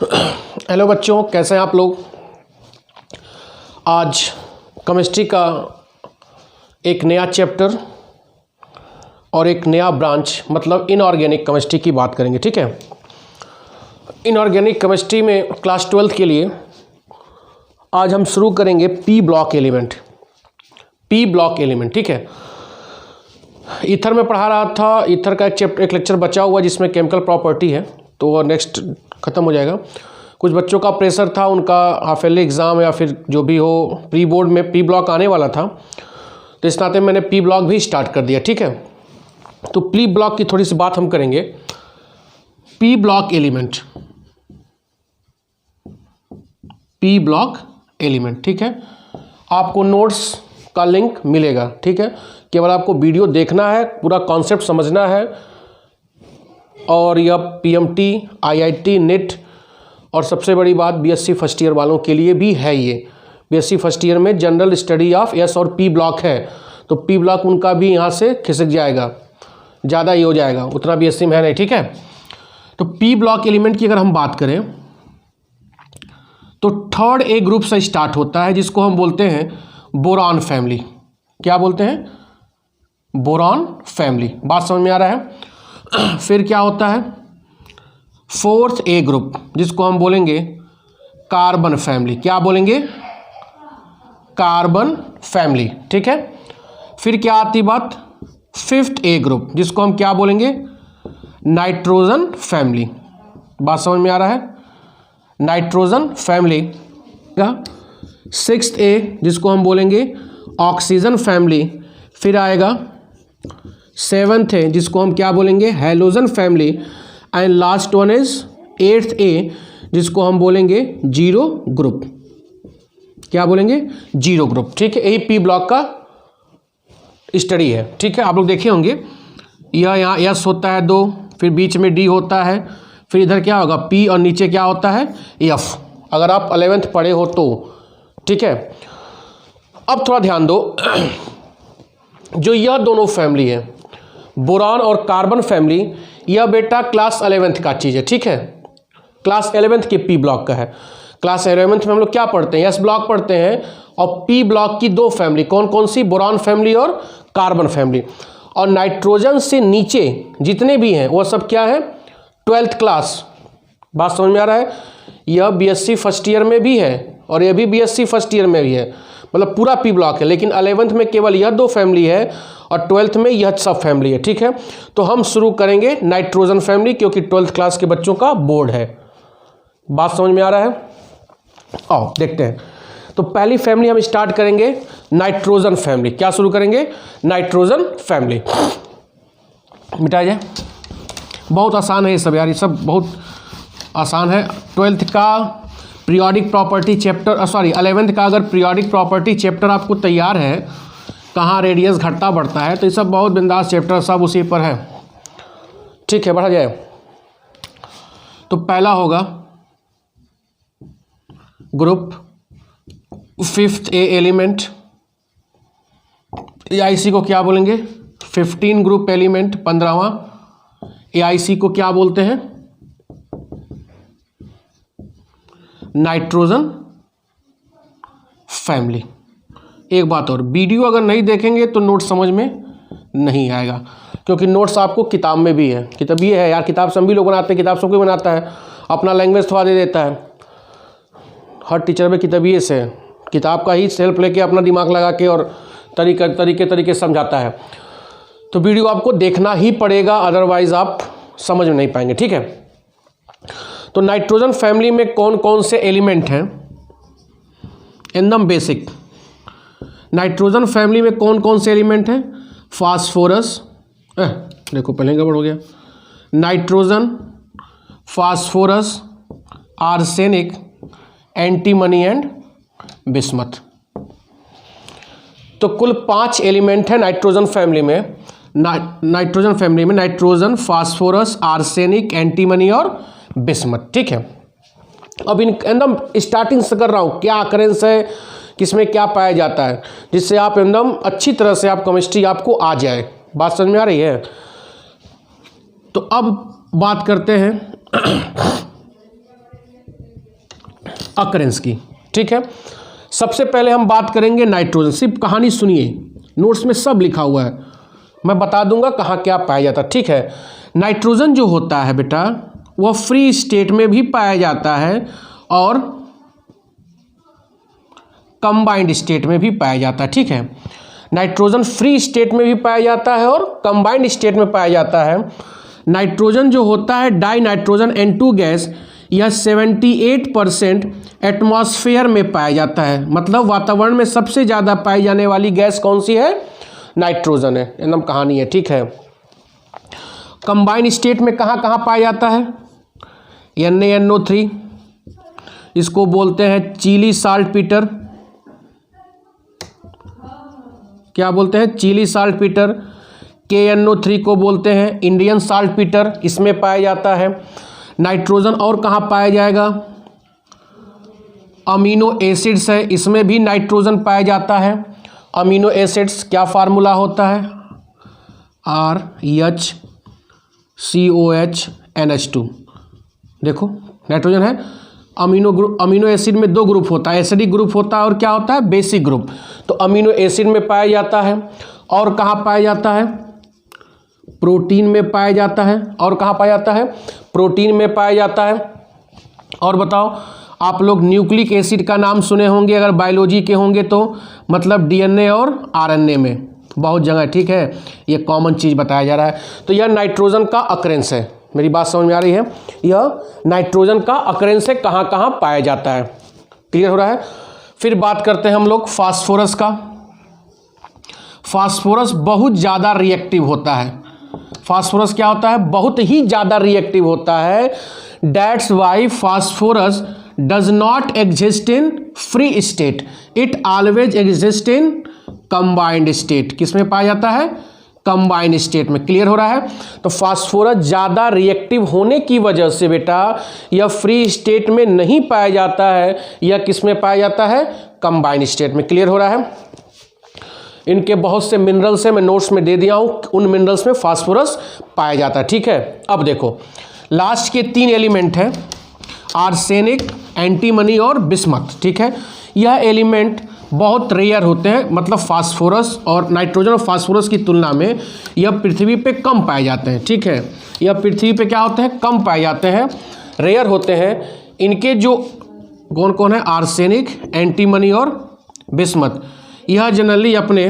Hello बच्चों, कैसे हैं आप लोग। आज केमिस्ट्री का एक नया चैप्टर और एक नया ब्रांच मतलब इनऑर्गेनिक केमिस्ट्री की बात करेंगे। ठीक है, इनऑर्गेनिक केमिस्ट्री में क्लास 12 के लिए आज हम शुरू करेंगे पी ब्लॉक एलिमेंट। ठीक है, ईथर में पढ़ा रहा था। ईथर का एक लेक्चर बचा हुआ जिसमें केमिकल प्रॉपर्टी है, तो वो नेक्स्ट ख़त्म हो जाएगा। कुछ बच्चों का प्रेशर था, उनका हाफ ईयरली एग्ज़ाम या फिर जो भी हो प्री बोर्ड में पी ब्लॉक आने वाला था, तो इस नाते मैंने पी ब्लॉक भी स्टार्ट कर दिया। ठीक है, तो पी ब्लॉक की थोड़ी सी बात हम करेंगे। पी ब्लॉक एलिमेंट, ठीक है, आपको नोट्स का लिंक मिलेगा। ठीक है, केवल आपको वीडियो देखना है, पूरा कॉन्सेप्ट समझना है। और यह पीएमटी, आईआईटी, नेट और सबसे बड़ी बात बीएससी फर्स्ट ईयर वालों के लिए भी है। ये बीएससी फर्स्ट ईयर में जनरल स्टडी ऑफ एस और पी ब्लॉक है, तो पी ब्लॉक उनका भी यहाँ से खिसक जाएगा, ज़्यादा ही हो जाएगा, उतना बीएससी में है नहीं। ठीक है, तो पी ब्लॉक एलिमेंट की अगर हम बात करें तो थर्ड ए ग्रुप से स्टार्ट होता है, जिसको हम बोलते हैं बोरॉन फैमिली। क्या बोलते हैं? Boron family. बात समझ में आ रहा है। फिर क्या होता है? फोर्थ ए ग्रुप, जिसको हम बोलेंगे कार्बन फैमिली। क्या बोलेंगे? Carbon family. ठीक है, फिर क्या आती बात? फिफ्थ ए ग्रुप, जिसको हम क्या बोलेंगे? Nitrogen family. बात समझ में आ रहा है? नाइट्रोजन फैमिली का सिक्स्थ ए, जिसको हम बोलेंगे ऑक्सीजन फैमिली। फिर आएगा सेवन्थ है, जिसको हम क्या बोलेंगे? Halogen family. And last one is eighth A, जिसको हम बोलेंगे जीरो ग्रुप। क्या बोलेंगे? Zero group. ठीक है, यही पी ब्लॉक का स्टडी है। ठीक है, आप लोग देखे होंगे, यह यहाँ एस होता है 2, फिर बीच में डी होता है, फिर इधर क्या होगा? पी, और नीचे क्या होता है? एफ, अगर आप 11th पढ़े हो तो। ठीक है, अब थोड़ा ध्यान दो, जो यह दोनों फैमिली है, बोरॉन और कार्बन फैमिली, यह बेटा क्लास 11th का चीज़ है। ठीक है, क्लास 11th के पी ब्लॉक का है। क्लास 11th में हम लोग क्या पढ़ते हैं? एस ब्लॉक पढ़ते हैं, और पी ब्लॉक की दो फैमिली कौन कौन सी? बोरॉन फैमिली और कार्बन फैमिली। और नाइट्रोजन से नीचे जितने भी हैं वो सब क्या है? 12th class. बात समझ में आ रहा है? यह बीएससी फर्स्ट ईयर में भी है और यह भी बीएससी फर्स्ट ईयर में भी है, मतलब पूरा पी ब्लॉक है। लेकिन 11th में केवल यह दो फैमिली है और 12th में यह सब फैमिली है। ठीक है, तो हम शुरू करेंगे नाइट्रोजन फैमिली, क्योंकि 12th क्लास के बच्चों का बोर्ड है। बात समझ में आ रहा है? आओ देखते हैं। तो पहली फैमिली हम स्टार्ट करेंगे नाइट्रोजन फैमिली। क्या शुरू करेंगे? Nitrogen family. मिटाया जाए, बहुत आसान है ये सब यार, ये सब बहुत आसान है। 12th का पीरियोडिक प्रॉपर्टी चैप्टर, 11th का अगर पीरियोडिक प्रॉपर्टी चैप्टर आपको तैयार है, कहाँ रेडियस घटता बढ़ता है, तो ये सब बहुत बिंदास चैप्टर सब उसी पर है। ठीक है, बढ़ा जाए। तो पहला होगा ग्रुप फिफ्थ ए एलिमेंट, एआईसी को क्या बोलेंगे? 15 ग्रुप एलिमेंट, 15वां। एआईसी को क्या बोलते हैं? Nitrogen family. एक बात और, वीडियो अगर नहीं देखेंगे तो नोट्स समझ में नहीं आएगा, क्योंकि नोट्स आपको किताब में भी है। किताब ये है यार, किताब सभी लोग बनाते हैं, किताब सब कोई बनाता है, अपना लैंग्वेज थोड़ा दे देता है। हर टीचर में किताबिए से, किताब का ही सेल्फ लेके अपना दिमाग लगा के और तरीके समझाता है। तो वीडियो आपको देखना ही पड़ेगा, अदरवाइज आप समझ में नहीं पाएंगे। ठीक है, तो नाइट्रोजन फैमिली में कौन कौन से एलिमेंट हैं? एकदम बेसिक, नाइट्रोजन फैमिली में कौन कौन से एलिमेंट हैं? फास्फोरस, देखो पहले गड़बड़ हो गया, nitrogen, phosphorus, arsenic, antimony and bismuth. तो कुल 5 एलिमेंट है नाइट्रोजन फैमिली में। नाइट्रोजन, फास्फोरस, आर्सेनिक, एंटीमनी और बिस्मथ। ठीक है, अब इन एकदम स्टार्टिंग से कर रहा हूँ, क्या अकरेंस है, किसमें क्या पाया जाता है, जिससे आप एकदम अच्छी तरह से आप केमिस्ट्री आपको आ जाए। बात समझ में आ रही है? तो अब बात करते हैं अकरेंस की। ठीक है, सबसे पहले हम बात करेंगे नाइट्रोजन। सिर्फ कहानी सुनिए, नोट्स में सब लिखा हुआ है, मैं बता दूंगा कहाँ क्या पाया जाता है। ठीक है, नाइट्रोजन जो होता है बेटा वह फ्री स्टेट में भी पाया जाता है और कंबाइंड स्टेट में भी पाया जाता है। ठीक है, नाइट्रोजन फ्री स्टेट में भी पाया जाता है और कंबाइंड स्टेट में पाया जाता है। नाइट्रोजन जो होता है डाई नाइट्रोजन N2 गैस, यह 78% एटमॉस्फेयर में पाया जाता है। मतलब वातावरण में सबसे ज़्यादा पाई जाने वाली गैस कौन सी है? नाइट्रोजन है, एकदम कहानी है। ठीक है, कंबाइंड स्टेट में कहाँ कहाँ पाया जाता है? NaNO3, इसको बोलते हैं चिली साल्ट पीटर। क्या बोलते हैं? Chilli salt Peter. KNO3 को बोलते हैं इंडियन साल्ट पीटर, इसमें पाया जाता है। नाइट्रोजन और कहाँ पाया जाएगा? अमीनो एसिड्स है, इसमें भी नाइट्रोजन पाया जाता है। अमीनो एसिड्स क्या फार्मूला होता है? RHCOHNH2। देखो नाइट्रोजन है, अमीनो एसिड में दो ग्रुप होता है, एसिडिक ग्रुप होता है और क्या होता है? Basic group. तो अमीनो एसिड में पाया जाता है। और कहाँ पाया जाता है? प्रोटीन में पाया जाता है। और कहाँ पाया जाता है? प्रोटीन में पाया जाता है। और बताओ, आप लोग न्यूक्लिक एसिड का नाम सुने होंगे अगर बायोलॉजी के होंगे तो, मतलब DNA और RNA में बहुत जगह। ठीक है, ये कॉमन चीज़ बताया जा रहा है। तो यह नाइट्रोजन का अकरेंस है। मेरी बात समझ में आ रही है? यह नाइट्रोजन का अकरेंस है, कहाँ कहाँ पाया जाता है। क्लियर हो रहा है? फिर बात करते हैं हम लोग फास्फोरस का। फास्फोरस बहुत ज़्यादा रिएक्टिव होता है। फास्फोरस क्या होता है? बहुत ही ज़्यादा रिएक्टिव होता है। That's why phosphorus does not exist in free state, it always exist in combined state. किसमें पाया जाता है? कंबाइंड स्टेट में। क्लियर हो रहा है? तो फास्फोरस ज़्यादा रिएक्टिव होने की वजह से बेटा यह फ्री स्टेट में नहीं पाया जाता है, यह किस में पाया जाता है? कंबाइंड स्टेट में। क्लियर हो रहा है? इनके बहुत से मिनरल्स हैं, मैं नोट्स में दे दिया हूँ, उन मिनरल्स में फास्फोरस पाया जाता है। ठीक है, अब देखो लास्ट के 3 एलिमेंट हैं, आर्सेनिक, एंटीमनी और बिस्मथ। ठीक है, यह एलिमेंट बहुत रेयर होते हैं, मतलब फास्फोरस और नाइट्रोजन और फास्फोरस की तुलना में यह पृथ्वी पे कम पाए जाते हैं। ठीक है, यह पृथ्वी पे क्या होते हैं? कम पाए जाते हैं, रेयर होते हैं। इनके जो कौन कौन है? आर्सेनिक, एंटीमनी और बिस्मथ। यह जनरली अपने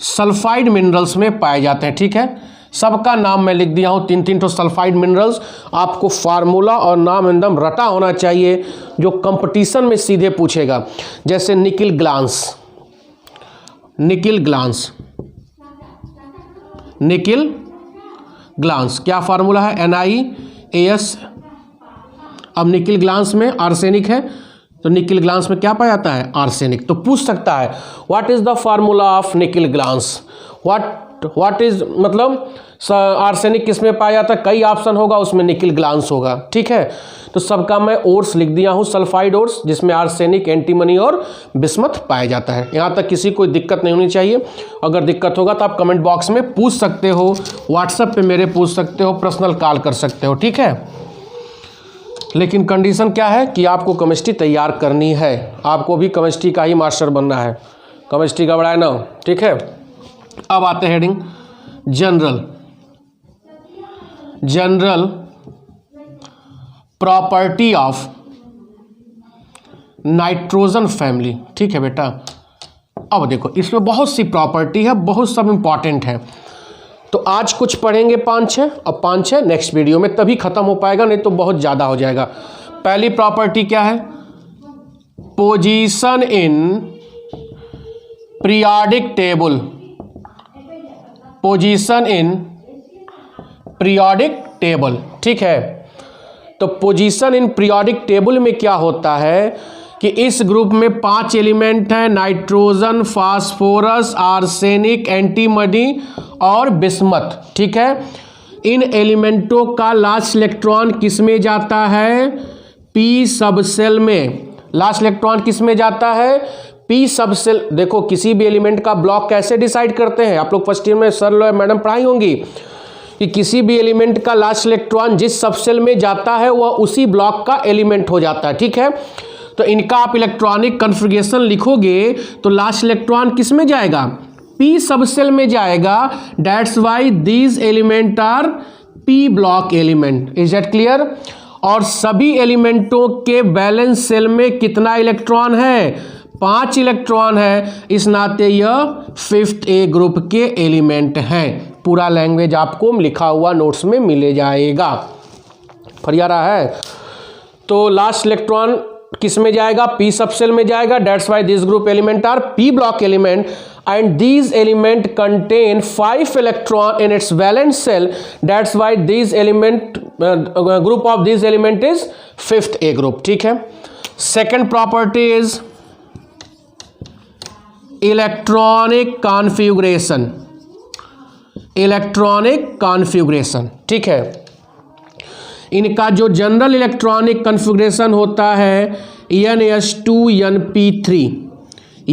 सल्फाइड मिनरल्स में पाए जाते हैं। ठीक है, सबका नाम मैं लिख दिया हूँ, 3 सल्फाइड मिनरल्स। आपको फार्मूला और नाम एकदम रटा होना चाहिए, जो कंपटीशन में सीधे पूछेगा। जैसे निकिल ग्लांस, क्या फार्मूला है? NiAs। अब निकिल ग्लांस में आर्सेनिक है, तो निकिल ग्लांस में क्या पाया जाता है? आर्सेनिक। तो पूछ सकता है what is the formula of nickel glance, what is, मतलब आर्सेनिक किस में पाया जाता है? कई ऑप्शन होगा, उसमें निकिल ग्लांस होगा। ठीक है, तो सबका मैं ओर्स लिख दिया हूँ, सल्फाइड ओर्स, जिसमें आर्सेनिक, एंटीमनी और बिस्मथ पाया जाता है। यहाँ तक किसी कोई दिक्कत नहीं होनी चाहिए। अगर दिक्कत होगा तो आप कमेंट बॉक्स में पूछ सकते हो, व्हाट्सएप पे मेरे पूछ सकते हो, पर्सनल कॉल कर सकते हो। ठीक है, लेकिन कंडीशन क्या है कि आपको केमिस्ट्री तैयार करनी है, आपको भी केमिस्ट्री का ही मास्टर बनना है, केमिस्ट्री का बड़ा है ना। ठीक है, अब आते हैं heading general property of nitrogen family. ठीक है बेटा, अब देखो इसमें बहुत सी प्रॉपर्टी है, बहुत सब इंपॉर्टेंट है। तो आज कुछ पढ़ेंगे 5-6 और 5-6 नेक्स्ट वीडियो में, तभी खत्म हो पाएगा, नहीं तो बहुत ज़्यादा हो जाएगा। पहली प्रॉपर्टी क्या है? Position in periodic table. Position in periodic table. ठीक है, तो पोजीशन इन पीरियोडिक टेबल में क्या होता है कि इस ग्रुप में 5 एलिमेंट हैं, नाइट्रोजन, फास्फोरस, आर्सेनिक, एंटीमनी और बिस्मथ। ठीक है, इन एलिमेंटों का लास्ट इलेक्ट्रॉन किस में जाता है? पी सबसेल में। लास्ट इलेक्ट्रॉन किस में जाता है? P subshell. देखो किसी भी एलिमेंट का ब्लॉक कैसे डिसाइड करते हैं, आप लोग फर्स्ट ईयर में सर मैडम पढ़ाई होंगी कि किसी भी एलिमेंट का लास्ट इलेक्ट्रॉन जिस सबसेल में जाता है वह उसी ब्लॉक का एलिमेंट हो जाता है, ठीक है। तो इनका आप इलेक्ट्रॉनिक कन्फिग्रेशन लिखोगे तो लास्ट इलेक्ट्रॉन किस में जाएगा, पी सबसेल में जाएगा। That's why these element R P block element. Is that clear? और सभी एलिमेंटों के बैलेंस सेल में कितना इलेक्ट्रॉन है, 5 इलेक्ट्रॉन है, इस नाते यह 5th ए ग्रुप के एलिमेंट हैं। पूरा लैंग्वेज आपको लिखा हुआ नोट्स में मिल जाएगा। फरिया रहा है? तो लास्ट इलेक्ट्रॉन किस में जाएगा, पी सबसेल में जाएगा। That's why this group element R P block element and these element contain 5 electron in its valence cell. That's why these element group of these element is 5th A group, ठीक है। Second property is electronic configuration, electronic configuration, ठीक है। इनका जो general electronic configuration होता है NS2NP3,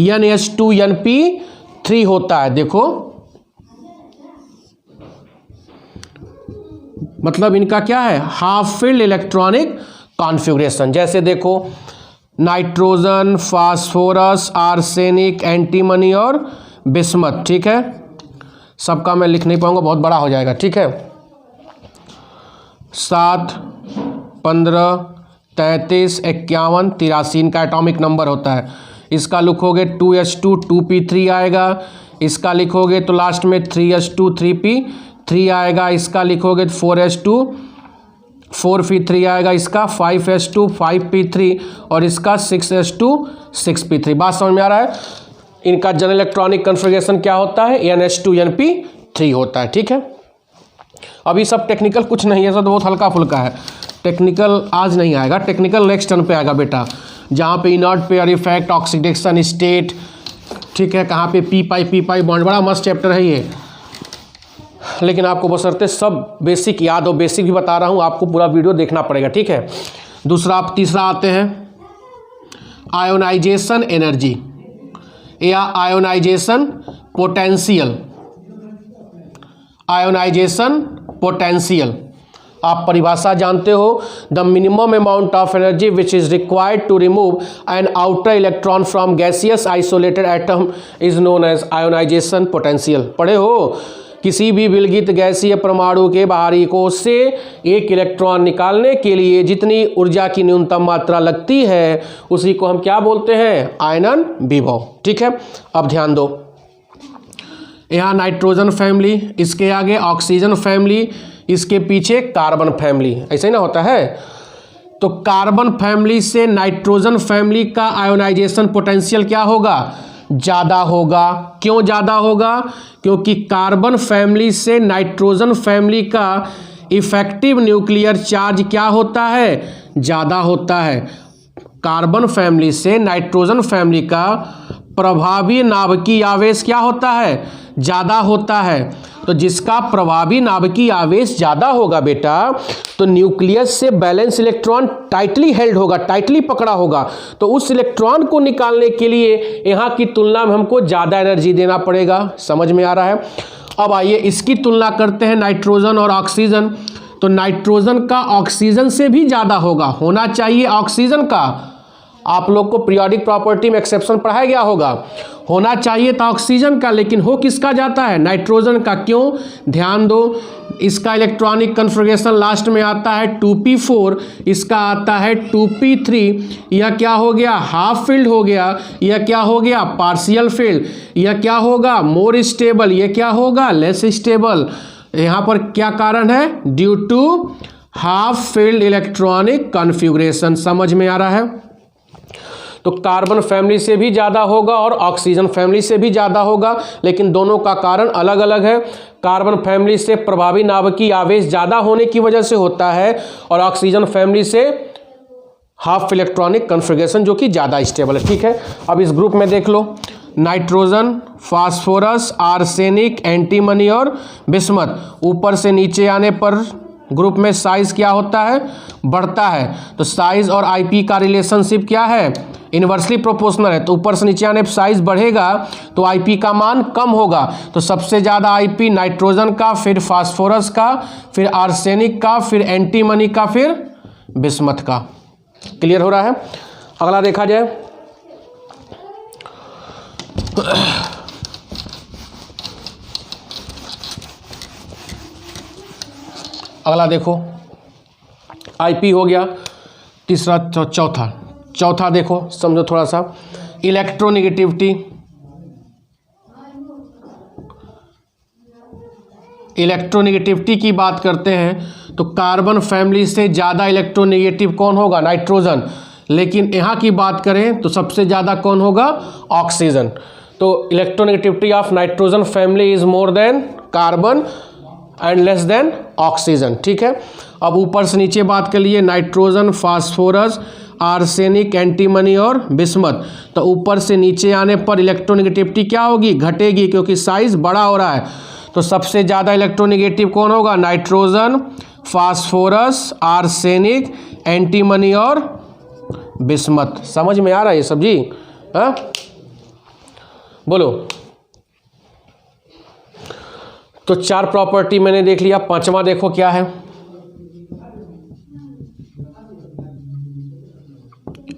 NS2NP3 होता है। देखो मतलब इनका क्या है, हाफ फील्ड इलेक्ट्रॉनिक कॉन्फ़िगरेशन। जैसे देखो नाइट्रोजन, फास्फोरस, आर्सेनिक, एंटीमनी और बिस्मथ, ठीक है। सबका मैं लिख नहीं पाऊंगा, बहुत बड़ा हो जाएगा, ठीक है। 7, 15, 33, 51, 83 इनका एटॉमिक नंबर होता है। इसका लिखोगे 2s2 2p3 आएगा। इसका लिखोगे तो लास्ट में 3s2 3p3 आएगा। इसका लिखोगे तो 4s2 4p3 आएगा। इसका 5s2 5p3 और इसका 6s2 6p3। बात समझ में आ रहा है? इनका जनरल इलेक्ट्रॉनिक कन्फिग्रेशन क्या होता है, NS2NP3 होता है, ठीक है। अभी सब टेक्निकल कुछ नहीं है, सब बहुत हल्का फुल्का है। टेक्निकल आज नहीं आएगा, टेक्निकल नेक्स्ट टर्न पे आएगा बेटा, जहाँ पे inert pair effect, oxidation state, ठीक है, कहाँ पे पी पाई बॉन्ड, बड़ा मस्त चैप्टर है ये। लेकिन आपको बशर्ते सब बेसिक याद हो, बेसिक भी बता रहा हूँ, आपको पूरा वीडियो देखना पड़ेगा, ठीक है। तीसरा आते हैं आयोनाइजेशन एनर्जी या आयोनाइजेशन पोटेंशियल। आयोनाइजेशन पोटेंशियल आप परिभाषा जानते हो, the minimum amount of energy which is required to remove an outer electron from gaseous isolated atom is known as ionization potential. पढ़े हो? किसी भी विलगित गैसीय परमाणु के बाहरी कोश से एक इलेक्ट्रॉन निकालने के लिए जितनी ऊर्जा की न्यूनतम मात्रा लगती है उसी को हम क्या बोलते हैं, आयनन विभव, ठीक है। अब ध्यान दो, यहाँ नाइट्रोजन फैमिली, इसके आगे ऑक्सीजन फैमिली, इसके पीछे कार्बन फैमिली, ऐसे ही ना होता है। तो कार्बन फैमिली से नाइट्रोजन फैमिली का आयोनाइजेशन पोटेंशियल क्या होगा, ज़्यादा होगा। क्यों ज़्यादा होगा? क्योंकि कार्बन फैमिली से नाइट्रोजन फैमिली का इफेक्टिव न्यूक्लियर चार्ज क्या होता है, ज़्यादा होता है। कार्बन फैमिली से नाइट्रोजन फैमिली का प्रभावी नाभिकीय आवेश क्या होता है, ज़्यादा होता है। तो जिसका प्रभावी नाभिकीय आवेश ज़्यादा होगा बेटा, तो न्यूक्लियस से बैलेंस इलेक्ट्रॉन टाइटली हेल्ड होगा, टाइटली पकड़ा होगा। तो उस इलेक्ट्रॉन को निकालने के लिए यहाँ की तुलना में हमको ज़्यादा एनर्जी देना पड़ेगा। समझ में आ रहा है? अब आइए इसकी तुलना करते हैं नाइट्रोजन और ऑक्सीजन। तो नाइट्रोजन का ऑक्सीजन से भी ज़्यादा होना चाहिए ऑक्सीजन का। आप लोग को पीरियोडिक प्रॉपर्टी में एक्सेप्शन पढ़ाया गया होगा, होना चाहिए था ऑक्सीजन का, लेकिन हो किसका जाता है, नाइट्रोजन का। क्यों? ध्यान दो, इसका इलेक्ट्रॉनिक कन्फिग्रेशन लास्ट में आता है 2p4, इसका आता है 2p3। यह क्या हो गया, हाफ फील्ड हो गया। यह क्या हो गया, पार्शियल फील्ड। यह क्या होगा, मोर स्टेबल। यह क्या होगा, लेस स्टेबल। यहाँ पर क्या कारण है, due to half filled electronic configuration. समझ में आ रहा है? तो कार्बन फैमिली से भी ज़्यादा होगा और ऑक्सीजन फैमिली से भी ज़्यादा होगा, लेकिन दोनों का कारण अलग अलग है। कार्बन फैमिली से प्रभावी नाभिकीय आवेश ज़्यादा होने की वजह से होता है और ऑक्सीजन फैमिली से हाफ इलेक्ट्रॉनिक कन्फिग्रेशन जो कि ज़्यादा स्टेबल है, ठीक है। अब इस ग्रुप में देख लो, नाइट्रोजन, फास्फोरस, आर्सेनिक, एंटीमनी और बिस्मथ। ऊपर से नीचे आने पर ग्रुप में साइज क्या होता है, बढ़ता है। तो साइज और आईपी का रिलेशनशिप क्या है, इनवर्सली प्रोपोर्शनल है। तो ऊपर से नीचे आने पर साइज बढ़ेगा तो आईपी का मान कम होगा। तो सबसे ज़्यादा आईपी नाइट्रोजन का, फिर फास्फोरस का, फिर आर्सेनिक का, फिर एंटीमनी का, फिर बिस्मथ का। क्लियर हो रहा है। अगला देखा जाए, अगला देखो, आईपी हो गया, तीसरा चौथा देखो, समझो थोड़ा सा, इलेक्ट्रोनेगेटिविटी। इलेक्ट्रोनेगेटिविटी की बात करते हैं तो कार्बन फैमिली से ज़्यादा इलेक्ट्रोनेगेटिव कौन होगा, नाइट्रोजन। लेकिन यहाँ की बात करें तो सबसे ज़्यादा कौन होगा, ऑक्सीजन। तो electronegativity of nitrogen family is more than carbon and less than oxygen. ठीक है। अब ऊपर से नीचे बात कर लिए, नाइट्रोजन, फास्फोरस, आर्सेनिक, एंटीमनी और बिस्मथ। तो ऊपर से नीचे आने पर इलेक्ट्रोनेगेटिविटी क्या होगी, घटेगी, क्योंकि साइज बड़ा हो रहा है। तो सबसे ज़्यादा इलेक्ट्रोनेगेटिव कौन होगा, नाइट्रोजन, फास्फोरस, आर्सेनिक, एंटीमनी और बिस्मथ। समझ में आ रहा है ये सब जी? हाँ बोलो। तो 4 प्रॉपर्टी मैंने देख लिया, 5वां देखो क्या है,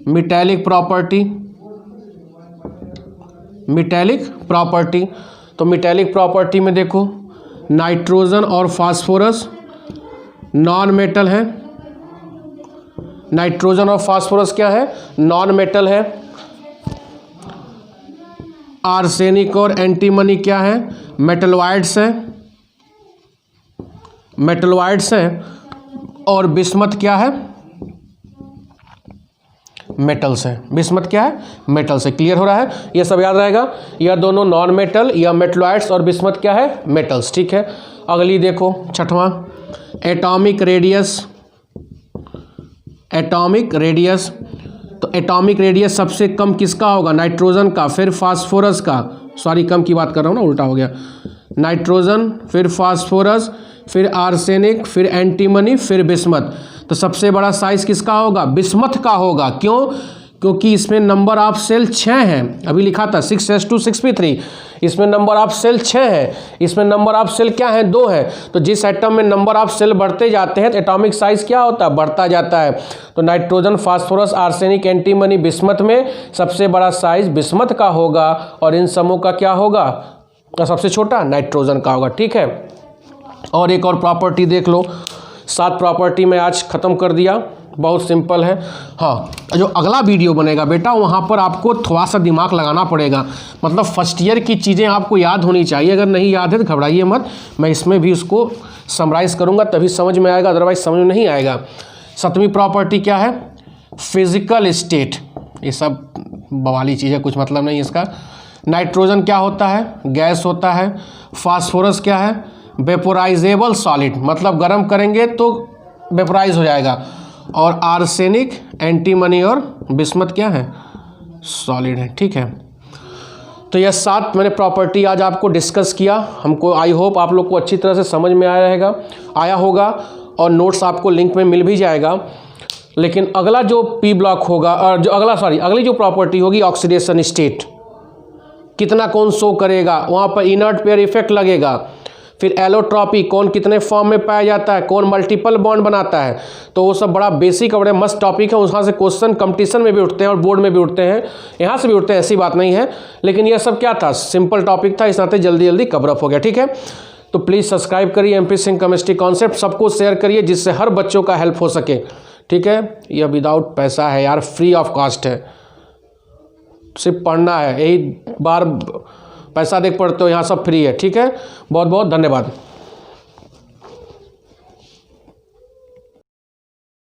मेटालिक प्रॉपर्टी। मेटालिक प्रॉपर्टी, तो मेटालिक प्रॉपर्टी में देखो, नाइट्रोजन और फास्फोरस नॉन मेटल है। नाइट्रोजन और फास्फोरस क्या है, नॉन मेटल है। आर्सेनिक और एंटीमनी क्या है, मेटलॉइड्स है। मेटलॉइड्स है। और बिस्मथ क्या है, मेटल्स है। बिस्मथ क्या है, मेटल्स है। क्लियर हो रहा है, ये सब याद रहेगा। यह दोनों नॉन मेटल या मेटलॉइड्स, और बिस्मथ क्या है, मेटल्स। ठीक है। अगली देखो, 6वां, एटॉमिक रेडियस। एटॉमिक रेडियस, तो एटॉमिक रेडियस सबसे कम किसका होगा, नाइट्रोजन का, फिर फास्फोरस का। सॉरी, कम की बात कर रहा हूँ ना, उल्टा हो गया। नाइट्रोजन, फिर फास्फोरस, फिर आर्सेनिक, फिर एंटीमनी, फिर बिस्मथ। तो सबसे बड़ा साइज किसका होगा, बिस्मथ का होगा। क्यों, क्योंकि इसमें नंबर ऑफ सेल 6 हैं। अभी लिखा था 6s2 6p3, इसमें नंबर ऑफ सेल 6 है। इसमें नंबर ऑफ सेल क्या है, 2 है। तो जिस एटम में नंबर ऑफ सेल बढ़ते जाते हैं तो एटॉमिक साइज क्या होता है, बढ़ता जाता है। तो nitrogen, phosphorus, arsenic, antimony, bismuth में सबसे बड़ा साइज बिस्मथ का होगा, और इन समूह का क्या होगा, सबसे छोटा नाइट्रोजन का होगा। ठीक है। और एक और प्रॉपर्टी देख लो, 7 प्रॉपर्टी में आज खत्म कर दिया, बहुत सिंपल है। हाँ, जो अगला वीडियो बनेगा बेटा, वहाँ पर आपको थोड़ा सा दिमाग लगाना पड़ेगा। मतलब फर्स्ट ईयर की चीज़ें आपको याद होनी चाहिए। अगर नहीं याद है तो घबराइए मत, मैं इसमें भी उसको समराइज़ करूँगा, तभी समझ में आएगा, अदरवाइज समझ में नहीं आएगा। 7वीं प्रॉपर्टी क्या है, फिजिकल स्टेट। ये सब बवाली चीज़ है, कुछ मतलब नहीं इसका। नाइट्रोजन क्या होता है, गैस होता है। फास्फोरस क्या है, वेपोराइजेबल सॉलिड, मतलब गर्म करेंगे तो वेपोराइज हो जाएगा। और आर्सेनिक, एंटीमनी और बिस्मथ क्या है, सॉलिड है। ठीक है। तो यह 7 मैंने प्रॉपर्टी आज आपको डिस्कस किया। हमको आई होप आप लोग को अच्छी तरह से समझ में आया होगा, और नोट्स आपको लिंक में मिल भी जाएगा। लेकिन अगला जो पी ब्लॉक होगा, और जो अगली जो प्रॉपर्टी होगी, ऑक्सीडेशन स्टेट, कितना कौन शो करेगा, वहाँ पर इनर्ट पेयर इफेक्ट लगेगा। फिर एलोट्रॉपी, कौन कितने फॉर्म में पाया जाता है, कौन मल्टीपल बॉन्ड बनाता है। तो वो सब बड़ा बेसिक और बड़े मस्त टॉपिक है। वहाँ से क्वेश्चन कंपटीशन में भी उठते हैं और बोर्ड में भी उठते हैं, यहाँ से भी उठते हैं, ऐसी बात नहीं है। लेकिन यह सब क्या था, सिंपल टॉपिक था, इस नाते जल्दी जल्दी कवर अप हो गया। ठीक है। तो प्लीज़ सब्सक्राइब करिए एमपी सिंह केमिस्ट्री कॉन्सेप्ट, सबको शेयर करिए जिससे हर बच्चों का हेल्प हो सके। ठीक है। यह विदाउट पैसा है यार, फ्री ऑफ कॉस्ट है, सिर्फ पढ़ना है। यही बार पैसा देख पढ़ते हो, यहाँ सब फ्री है। ठीक है। बहुत बहुत धन्यवाद।